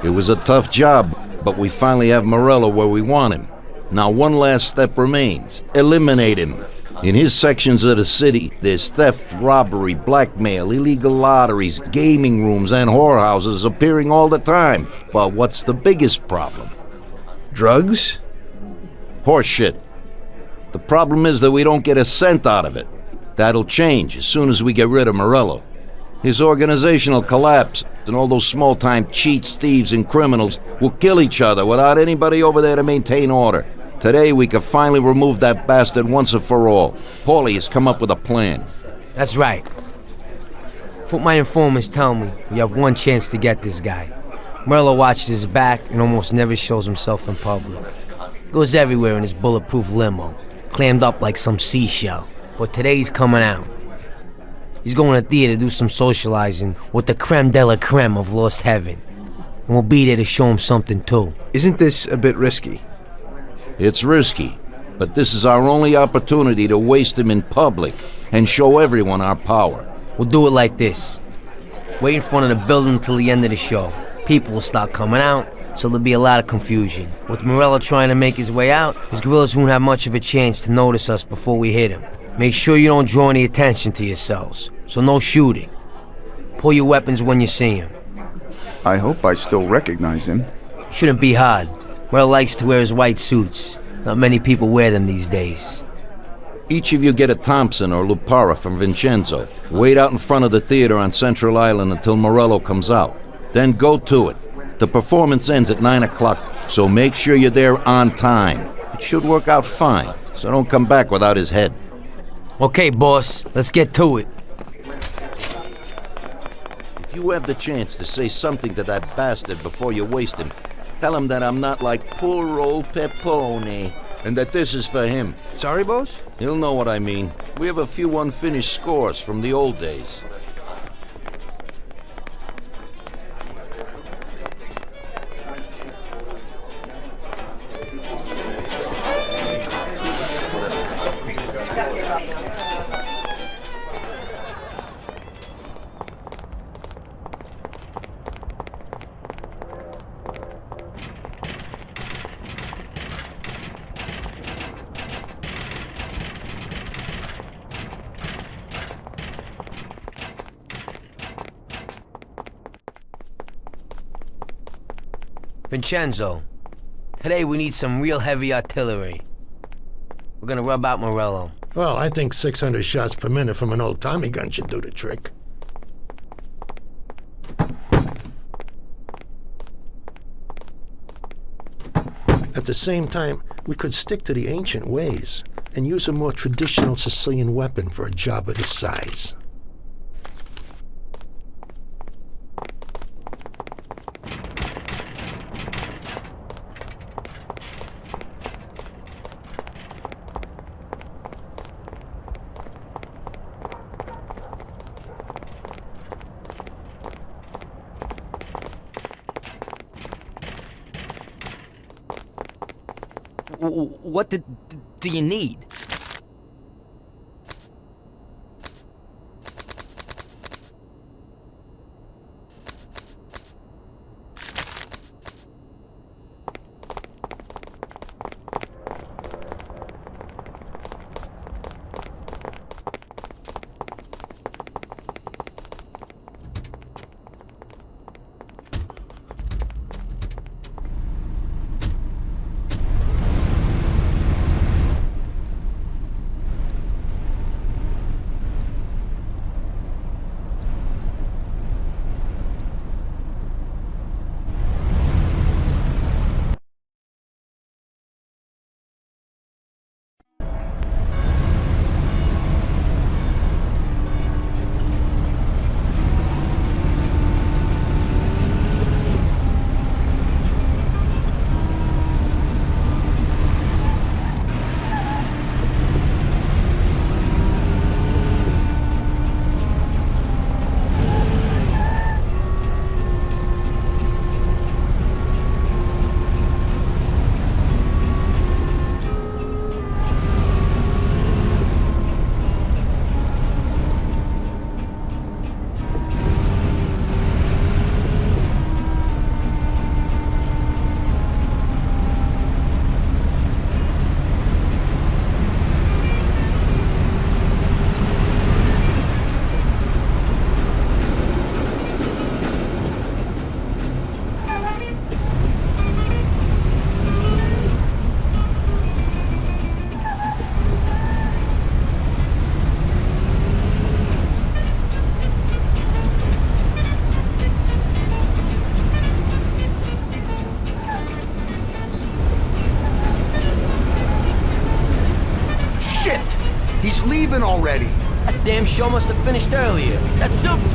It was a tough job, but we finally have Morello where we want him. Now one last step remains. Eliminate him. In his sections of the city, there's theft, robbery, blackmail, illegal lotteries, gaming rooms, and whorehouses appearing all the time. But what's the biggest problem? Drugs? Horseshit. The problem is that we don't get a cent out of it. That'll change as soon as we get rid of Morello. His organization will collapse, and all those small-time cheats, thieves, and criminals will kill each other without anybody over there to maintain order. Today, we can finally remove that bastard once and for all. Paulie has come up with a plan. That's right. What my informants tell me, we have one chance to get this guy. Morello watches his back and almost never shows himself in public. Goes everywhere in his bulletproof limo, clammed up like some seashell. But today he's coming out. He's going to theater to do some socializing with the creme de la creme of Lost Heaven. And we'll be there to show him something too. Isn't this a bit risky? It's risky, but this is our only opportunity to waste him in public and show everyone our power. We'll do it like this. Wait in front of the building until the end of the show. People will start coming out, so there'll be a lot of confusion. With Morello trying to make his way out, his guerrillas won't have much of a chance to notice us before we hit him. Make sure you don't draw any attention to yourselves, so no shooting. Pull your weapons when you see him. I hope I still recognize him. Shouldn't be hard. Morello likes to wear his white suits. Not many people wear them these days. Each of you get a Thompson or Lupara from Vincenzo. Wait out in front of the theater on Central Island until Morello comes out. Then go to it. The performance ends at 9 o'clock, so make sure you're there on time. It should work out fine, so don't come back without his head. Okay, boss, let's get to it. If you have the chance to say something to that bastard before you waste him, tell him that I'm not like poor old Pepone, and that this is for him. Sorry, boss? He'll know what I mean. We have a few unfinished scores from the old days. Vincenzo, today we need some real heavy artillery. We're gonna rub out Morello. Well, I think 600 shots per minute from an old Tommy gun should do the trick. At the same time, we could stick to the ancient ways and use a more traditional Sicilian weapon for a job of this size. What do you need? Damn show must have finished earlier. That's simple.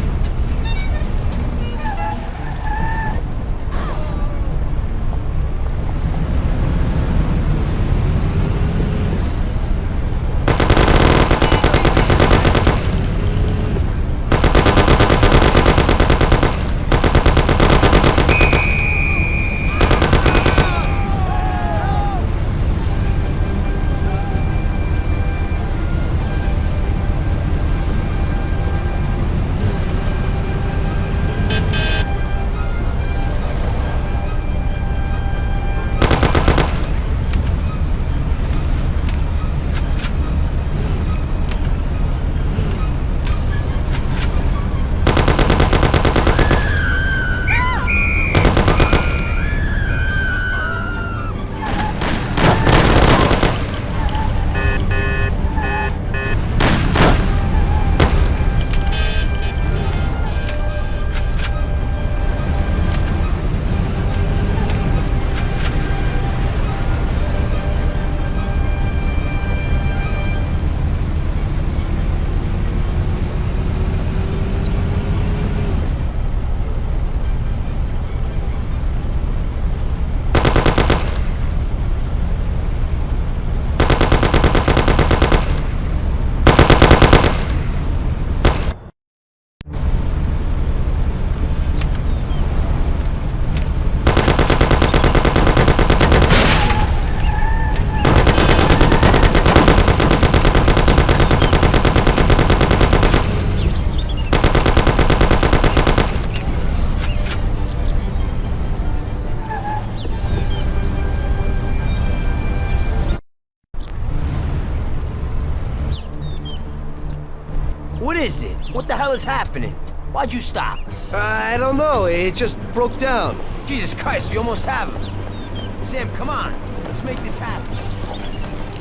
What is it? What the hell is happening? Why'd you stop? I don't know. It just broke down. Jesus Christ, we almost have him. Sam, come on. Let's make this happen.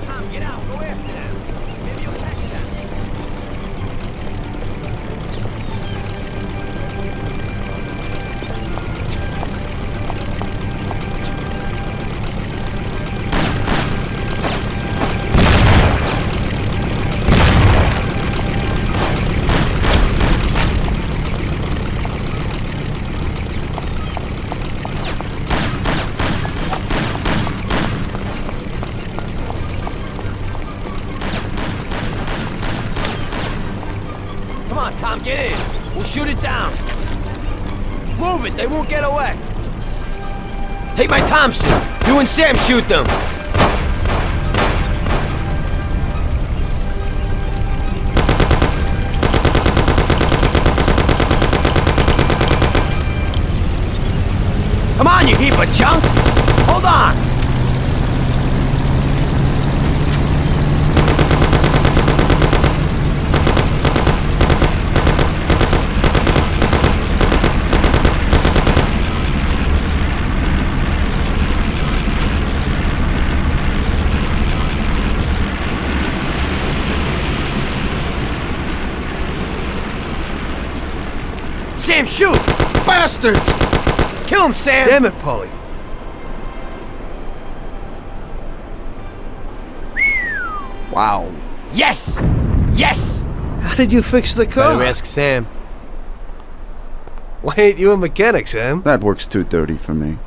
Tom, get out. Go after them. Maybe you'll catch them. Come on, Tom, get in. We'll shoot it down. Move it, they won't get away. Take my Thompson. You and Sam shoot them. Come on, you heap of junk. Hold on. Sam, shoot! Bastards! Kill him, Sam! Damn it, Paulie. Wow. Yes! Yes! How did you fix the car? Better ask Sam. Why ain't you a mechanic, Sam? That works too dirty for me.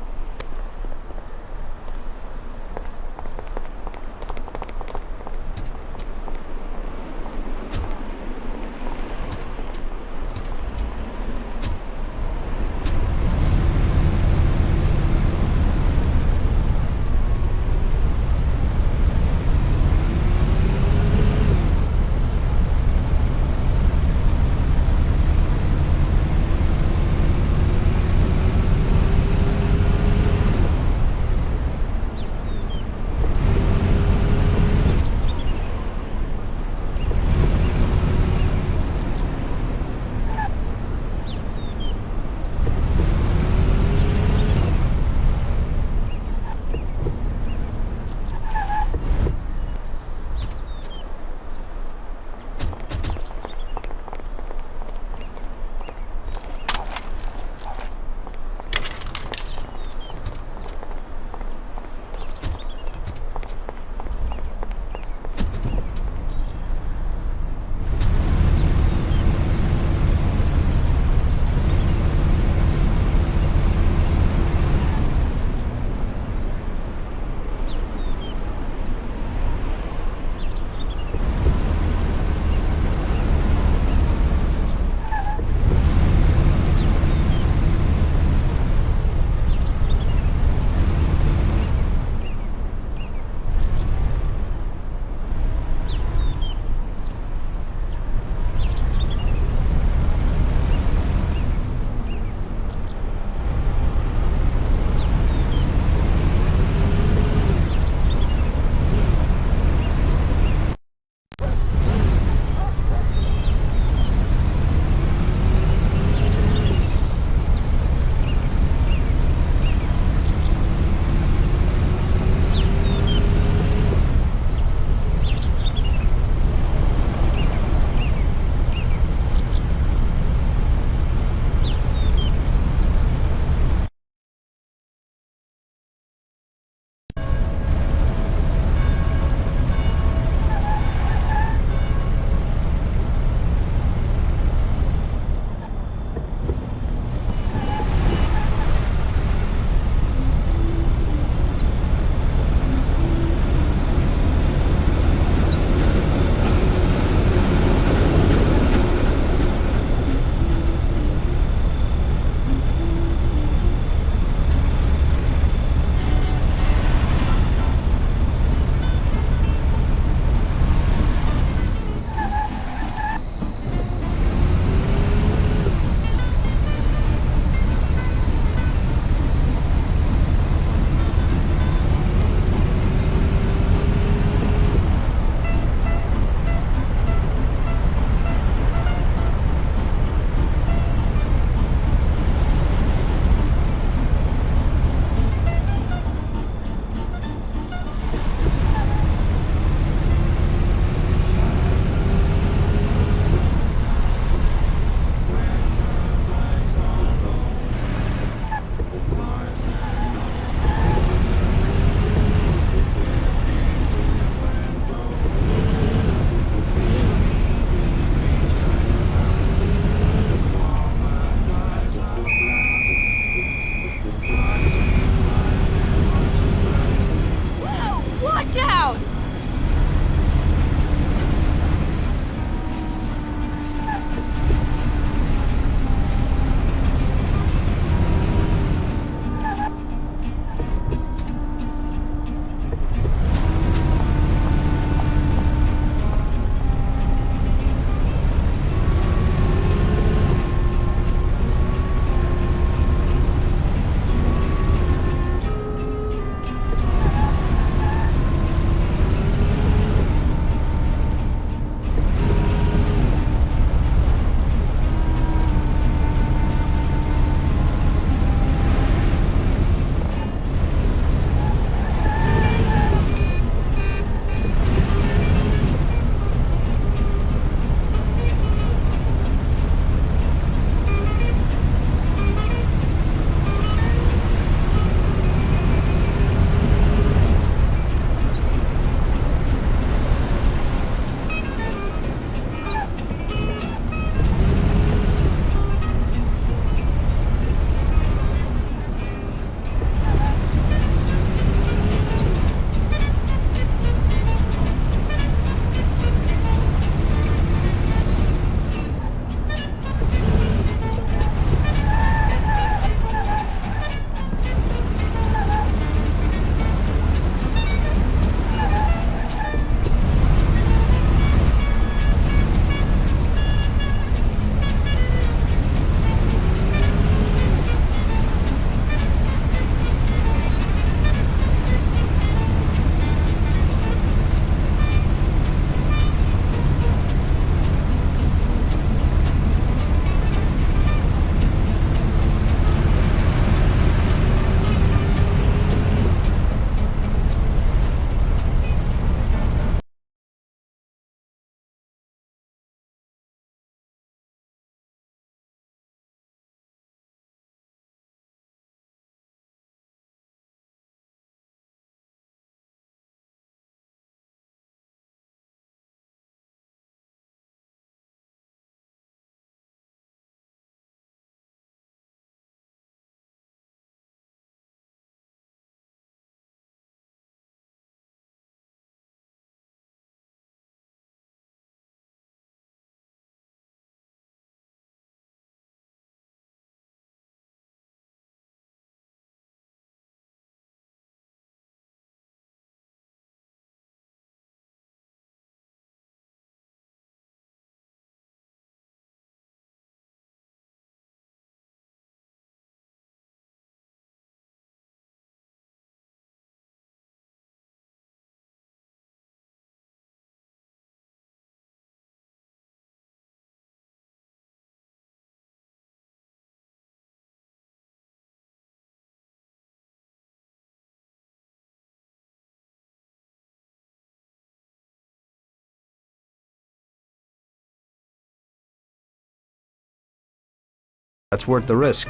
That's worth the risk.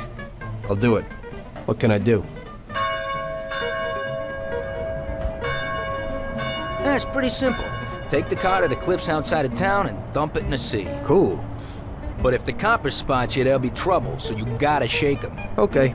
I'll do it. What can I do? It's pretty simple. Take the car to the cliffs outside of town and dump it in the sea. Cool. But if the coppers spot you, there'll be trouble, so you gotta shake them. Okay.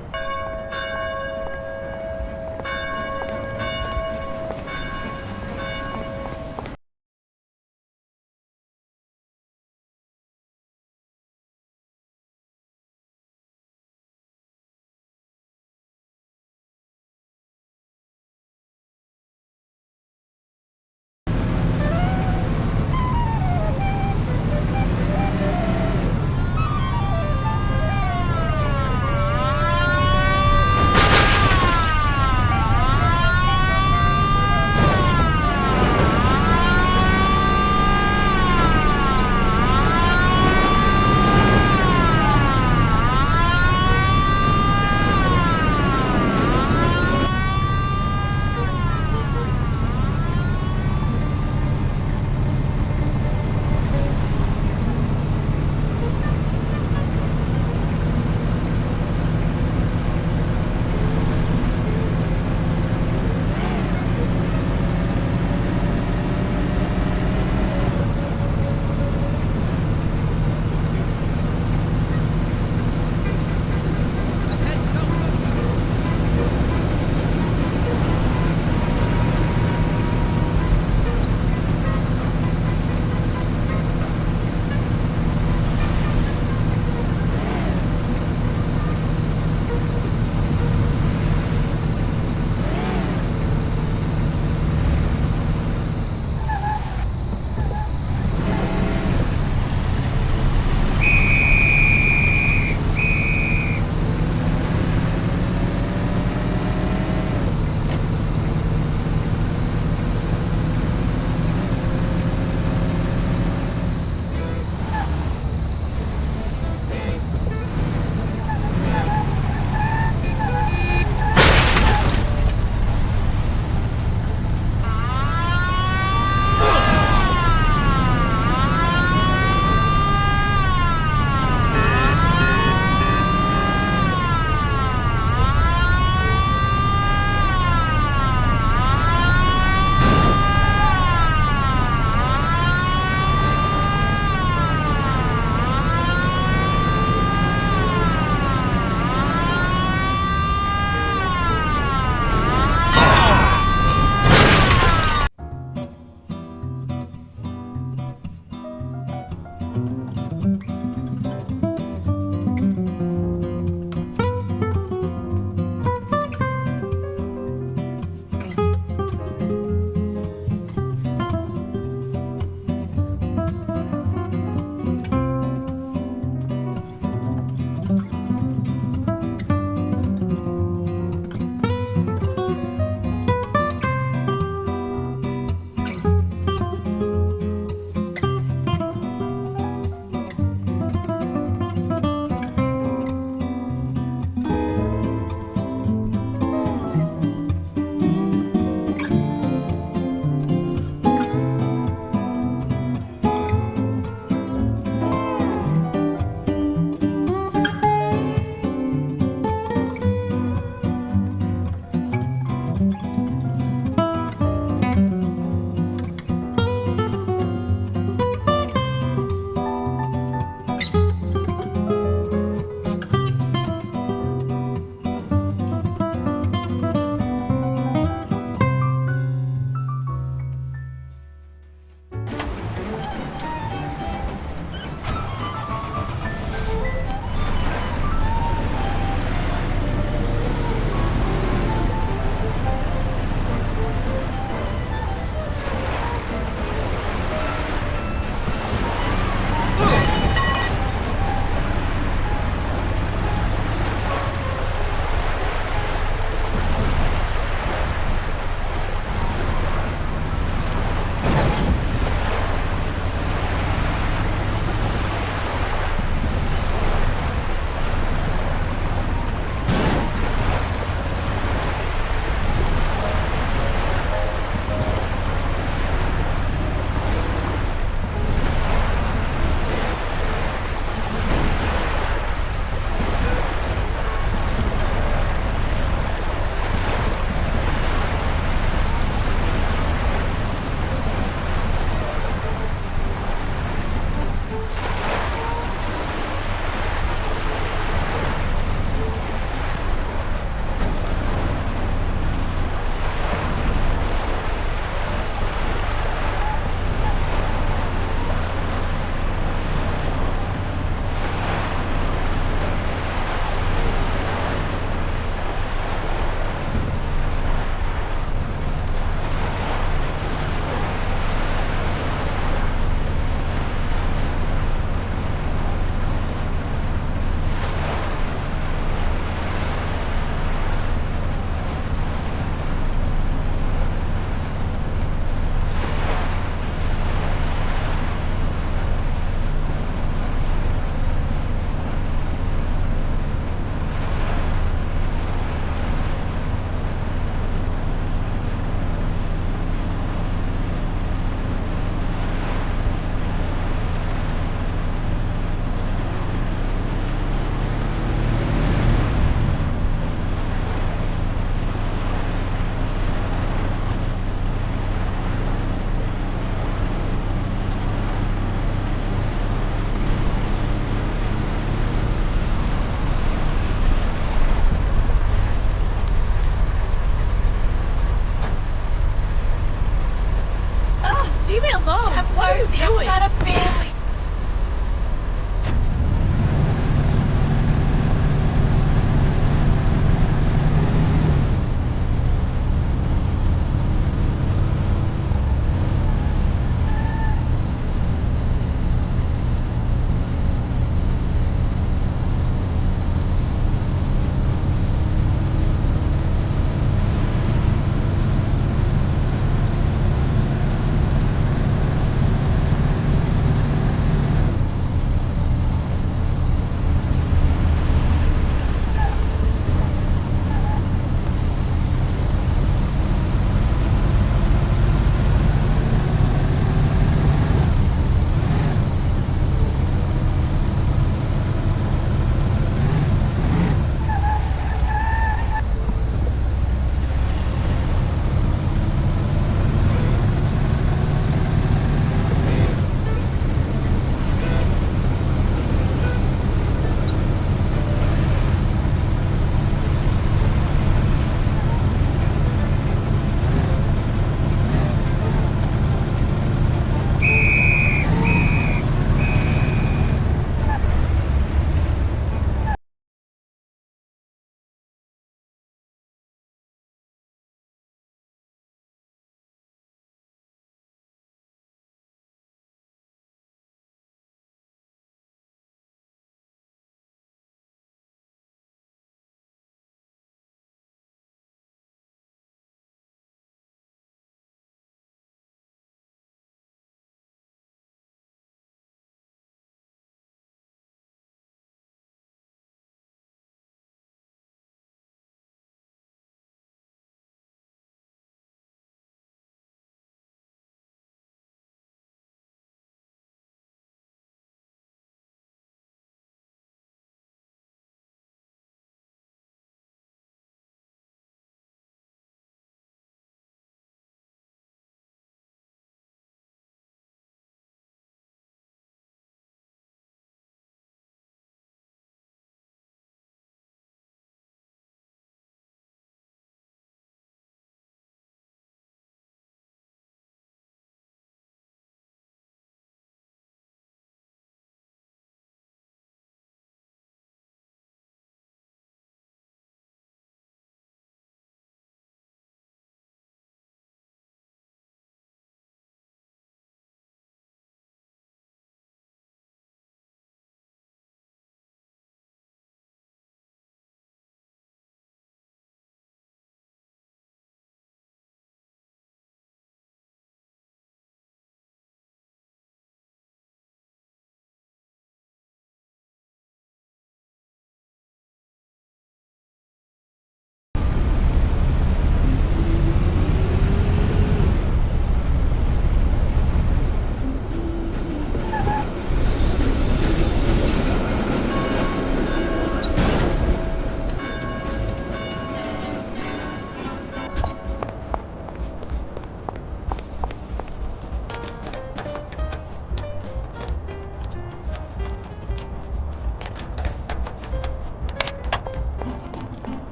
you doing? Got a family.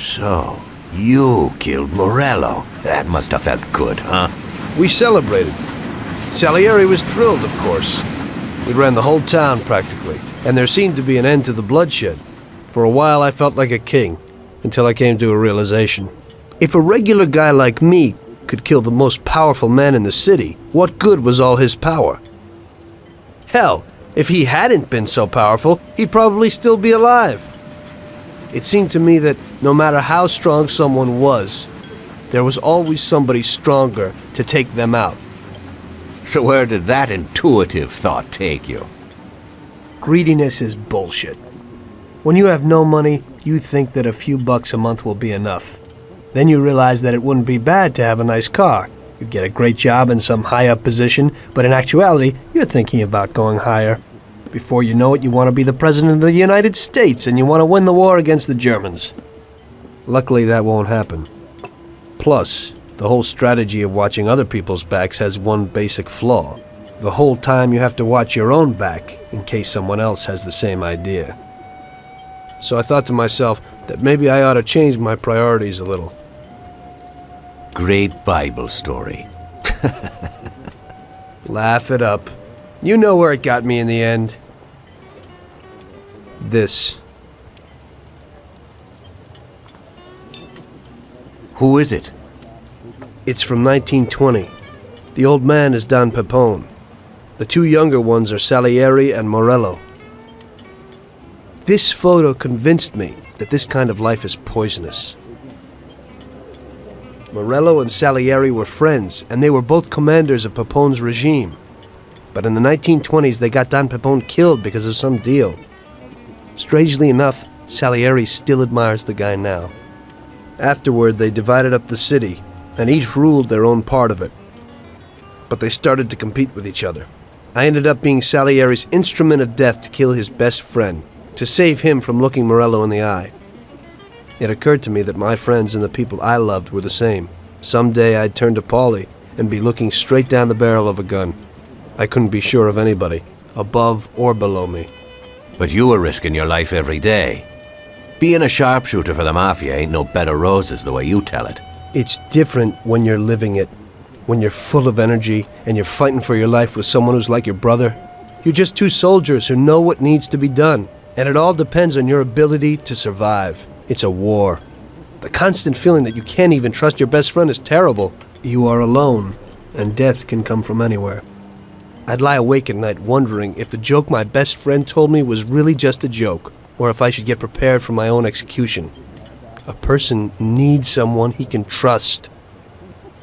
So, you killed Morello. That must have felt good, huh? We celebrated. Salieri was thrilled, of course. We ran the whole town, practically, and there seemed to be an end to the bloodshed. For a while, I felt like a king, until I came to a realization. If a regular guy like me could kill the most powerful man in the city, what good was all his power? Hell, if he hadn't been so powerful, he'd probably still be alive. It seemed to me that no matter how strong someone was, there was always somebody stronger to take them out. So where did that intuitive thought take you? Greediness is bullshit. When you have no money, you think that a few bucks a month will be enough. Then you realize that it wouldn't be bad to have a nice car. You get a great job in some high-up position, but in actuality, you're thinking about going higher. Before you know it, you want to be the President of the United States, and you want to win the war against the Germans. Luckily, that won't happen. Plus, the whole strategy of watching other people's backs has one basic flaw. The whole time you have to watch your own back, in case someone else has the same idea. So I thought to myself that maybe I ought to change my priorities a little. Great Bible story. Laugh it up. You know where it got me in the end. This. Who is it? It's from 1920. The old man is Don Pepone. The two younger ones are Salieri and Morello. This photo convinced me that this kind of life is poisonous. Morello and Salieri were friends, and they were both commanders of Pepone's regime. But in the 1920s, they got Don Pepone killed because of some deal. Strangely enough, Salieri still admires the guy now. Afterward, they divided up the city, and each ruled their own part of it. But they started to compete with each other. I ended up being Salieri's instrument of death to kill his best friend, to save him from looking Morello in the eye. It occurred to me that my friends and the people I loved were the same. Someday I'd turn to Paulie and be looking straight down the barrel of a gun. I couldn't be sure of anybody, above or below me. But you were risking your life every day. Being a sharpshooter for the Mafia ain't no bed of roses the way you tell it. It's different when you're living it. When you're full of energy and you're fighting for your life with someone who's like your brother. You're just two soldiers who know what needs to be done. And it all depends on your ability to survive. It's a war. The constant feeling that you can't even trust your best friend is terrible. You are alone, and death can come from anywhere. I'd lie awake at night wondering if the joke my best friend told me was really just a joke, or if I should get prepared for my own execution. A person needs someone he can trust.